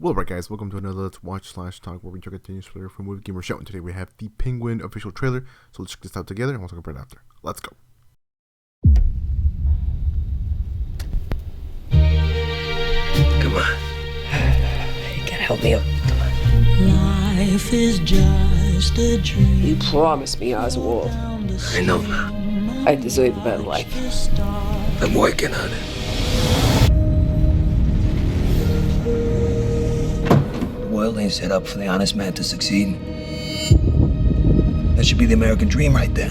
Well, right, guys, welcome to another Let's Watch / Talk where we check out the news trailer for Movie Gamer Show. And today we have the Penguin official trailer. So let's check this out together and we'll talk about it after. Let's go. Come on. You gotta help me up. Come on. Life is just a dream. You promised me, Oswald. I know, Ma. I deserve a better life. I'm working on it. The world ain't set up for the honest man to succeed. That should be the American dream right there.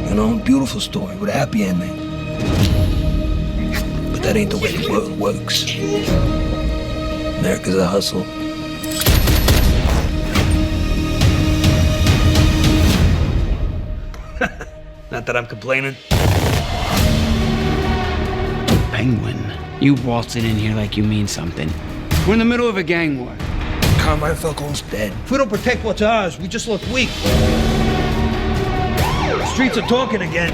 You know, beautiful story with a happy ending. But that ain't the way the world works. America's a hustle. Not that I'm complaining. Penguin, you waltzing in here like you mean something. We're in the middle of a gang war. Carmine Falcone's dead. If we don't protect what's ours, we just look weak. The streets are talking again.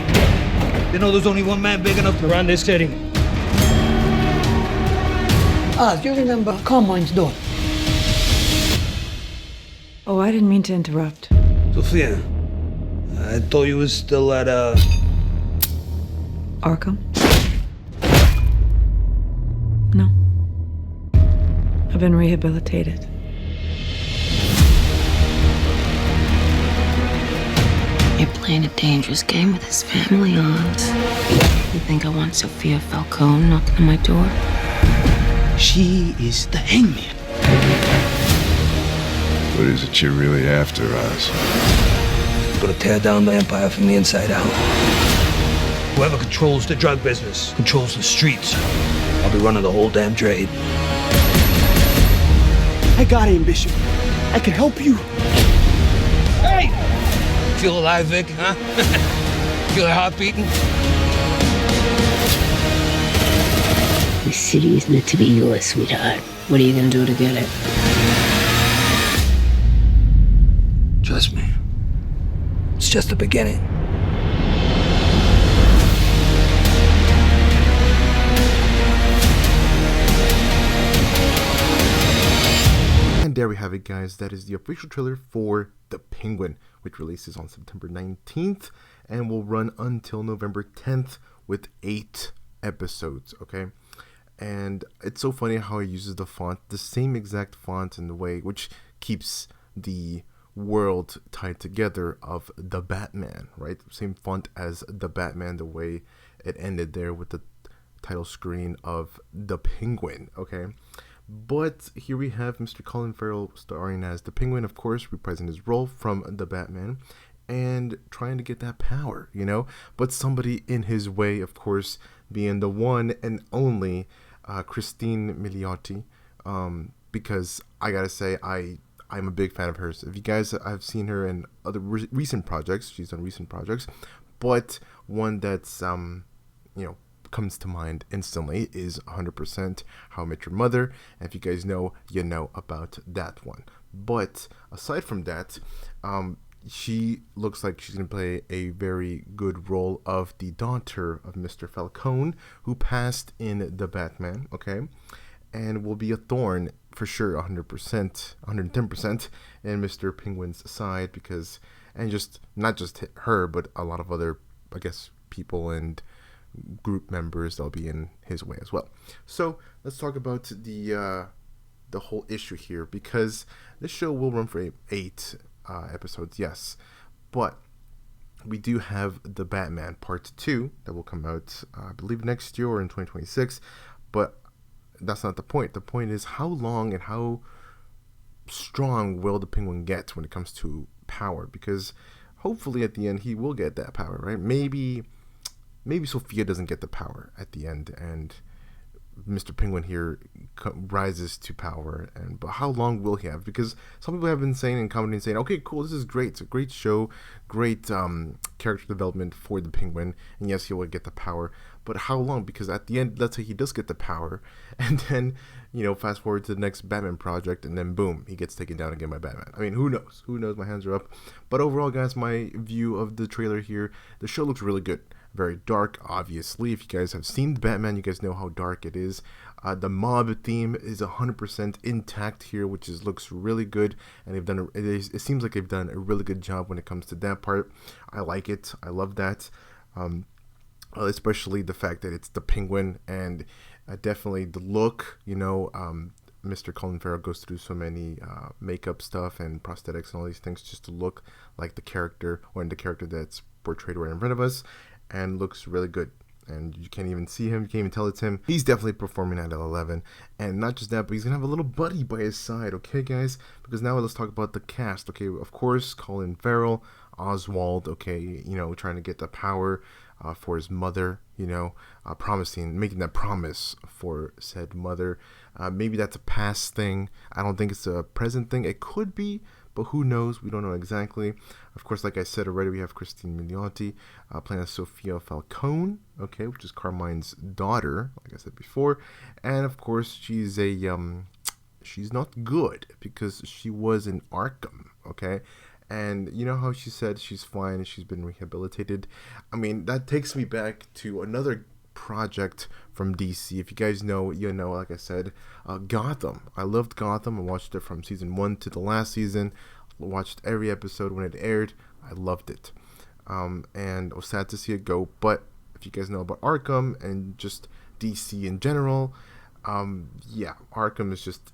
They know there's only one man big enough to run this city. Do you remember Carmine's daughter? Oh, I didn't mean to interrupt. Sophia, I thought you was still at, Arkham? No. I've been rehabilitated. You're playing a dangerous game with his family, Hans. You think I want Sophia Falcone knocking on my door? She is the hangman. What is it you're really after, Oz? Gonna tear down the empire from the inside out. whoever controls the drug business controls the streets. I'll be running the whole damn trade. I got ambition. I can help you. Hey! Feel alive, Vic, huh? Feel your heart beating? This city is meant to be yours, sweetheart. What are you gonna do to get it? Trust me. It's just the beginning. And there we have it, guys. That is the official trailer for The Penguin, which releases on September 19th and will run until November 10th with 8 episodes, okay? And it's so funny how it uses the font, the same exact font in the way, which keeps the world tied together of the Batman, right? Same font as the Batman, the way it ended there with the title screen of The Penguin, okay? But here we have Mr. Colin Farrell starring as the Penguin, of course, reprising his role from the Batman and trying to get that power, you know? But somebody in his way, of course, being the one and only Christine Milioti, because I gotta say, I'm a big fan of hers. If you guys have seen her in other recent projects, she's done recent projects, but one that's, you know, comes to mind instantly is 100% How I Met Your Mother. And if you guys know, you know about that one. But aside from that, she looks like she's going to play a very good role of the daughter of Mr. Falcone, who passed in The Batman, okay? And will be a thorn for sure, 100%, 110% in Mr. Penguin's side, because, and just, not just her, but a lot of other, I guess, people and group members that'll be in his way as well. So let's talk about the whole issue here, because this show will run for 8 episodes, yes, but we do have the Batman Part 2 that will come out, I believe, next year or in 2026, but that's not the point. The point is how long and how strong will the Penguin get when it comes to power, because hopefully at the end he will get that power, right? Maybe Sophia doesn't get the power at the end and Mr. Penguin here rises to power, but how long will he have? Because some people have been saying and commenting saying, okay, cool, this is great, it's a great show, great character development for the Penguin, and yes, he will get the power, but how long? Because at the end, let's say he does get the power, and then, you know, fast forward to the next Batman project, and then boom, he gets taken down again by Batman. I mean, who knows? My hands are up. But overall, guys, my view of the trailer here, the show looks really good. very dark, obviously. If you guys have seen the Batman, you guys know how dark it is. The mob theme is 100% intact here, which looks really good, and it seems like they've done a really good job when it comes to that part. I like it. I love that. Especially the fact that it's the Penguin, and definitely the look, Mr. Colin Farrell goes through so many makeup stuff and prosthetics and all these things just to look like the character, or the character that's portrayed right in front of us, and looks really good. And you can't even see him, you can't even tell it's him. He's definitely performing at 11. And not just that, but he's gonna have a little buddy by his side, okay guys? Because now let's talk about the cast. Okay, of course, Colin Farrell, Oswald, okay, trying to get the power for his mother, making that promise for said mother. Maybe that's a past thing. I don't think it's a present thing. It could be, but who knows? We don't know exactly. Of course, like I said already, we have Christine Milioti playing Sophia Falcone, okay, which is Carmine's daughter, like I said before. And of course, she's she's not good because she was in Arkham, okay? And you know how she said she's fine and she's been rehabilitated? I mean, that takes me back to another project from DC. If you guys know, like I said, Gotham. I loved Gotham. I watched it from season 1 to the last season. I watched every episode when it aired. I loved it. And I was sad to see it go. But if you guys know about Arkham and just DC in general, yeah, Arkham is just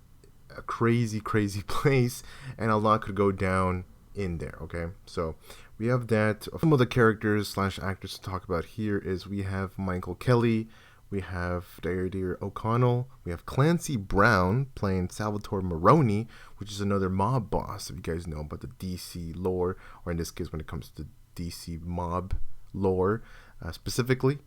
a crazy, crazy place, and a lot could go down in there, okay? So we have that. Some of the characters / actors to talk about here is we have Michael Kelly, we have Deirdre O'Connell, we have Clancy Brown playing Salvatore Maroni, which is another mob boss, if you guys know about the DC lore, or in this case when it comes to DC mob lore specifically.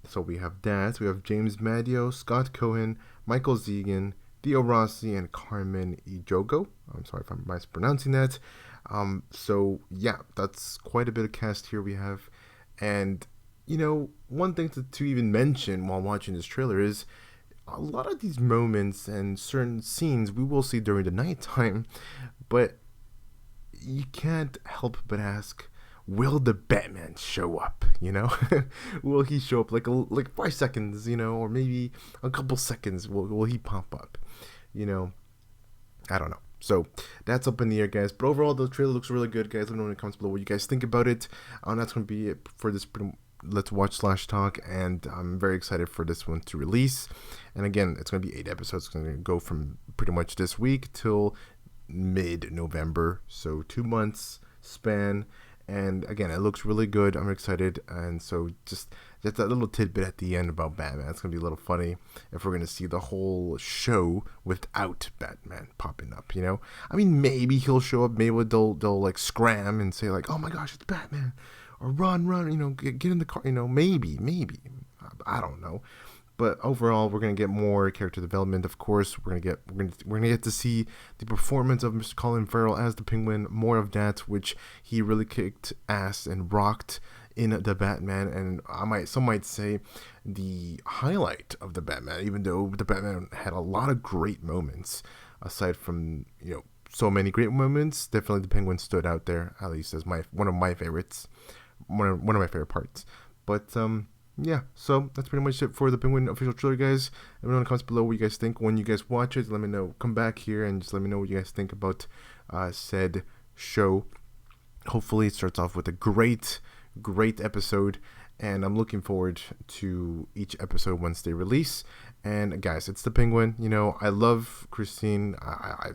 So we have that. We have James Madio, Scott Cohen, Michael Zegan, Theo Rossi, and Carmen Ejogo. I'm sorry if I'm mispronouncing that. So yeah, that's quite a bit of cast here we have. And one thing to even mention while watching this trailer is a lot of these moments and certain scenes we will see during the nighttime, but you can't help but ask, will the Batman show up? Will he show up like 5 seconds, or maybe a couple seconds? Will he pop up? I don't know. So that's up in the air, guys. But overall, the trailer looks really good, guys. Let me know in the comments below what you guys think about it. That's going to be it for this Let's Watch / Talk, and I'm very excited for this one to release. And again, it's going to be 8 episodes. It's going to go from pretty much this week till mid-November, so 2 months span. And again, it looks really good. I'm excited. And so just that little tidbit at the end about Batman, it's going to be a little funny if we're going to see the whole show without Batman popping up, I mean, maybe he'll show up. Maybe they'll like scram and say like, oh my gosh, it's Batman. Or run, get in the car, maybe. I don't know. But overall, we're gonna get more character development. Of course, we're gonna get to see the performance of Mr. Colin Farrell as the Penguin. More of that, which he really kicked ass and rocked in the Batman. And some might say the highlight of the Batman, even though the Batman had a lot of great moments. Aside from so many great moments, definitely the Penguin stood out there. At least as one of my favorites, one of my favorite parts. But yeah, so that's pretty much it for the Penguin official trailer, guys. Let me know in the comments below what you guys think when you guys watch it. Let me know. Come back here and just let me know what you guys think about said show. Hopefully it starts off with a great episode, and I'm looking forward to each episode once they release. And guys, it's the Penguin. I love Christine. I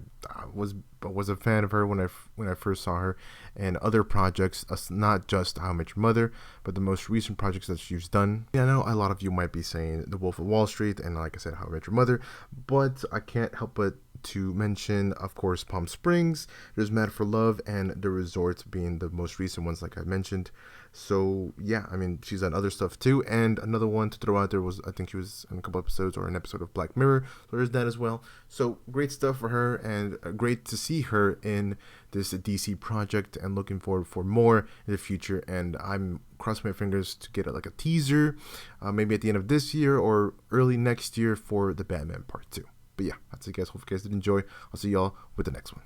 was a fan of her when I first saw her and other projects, not just How I Met Your Mother, but the most recent projects that she's done. I know a lot of you might be saying The Wolf of Wall Street and, like I said, How I Met Your Mother, but I can't help but to mention, of course, Palm Springs, there's Mad for Love, and The Resort being the most recent ones, like I mentioned. So yeah, I mean, she's done other stuff too. And another one to throw out there was, I think she was in a couple episodes or an episode of Black Mirror, so there's that as well. So great stuff for her, and great to see her in this DC project, and looking forward for more in the future. And I'm crossing my fingers to get like a teaser, maybe at the end of this year or early next year for the Batman Part 2. But yeah, that's it, guys. Hope you guys did enjoy. I'll see y'all with the next one.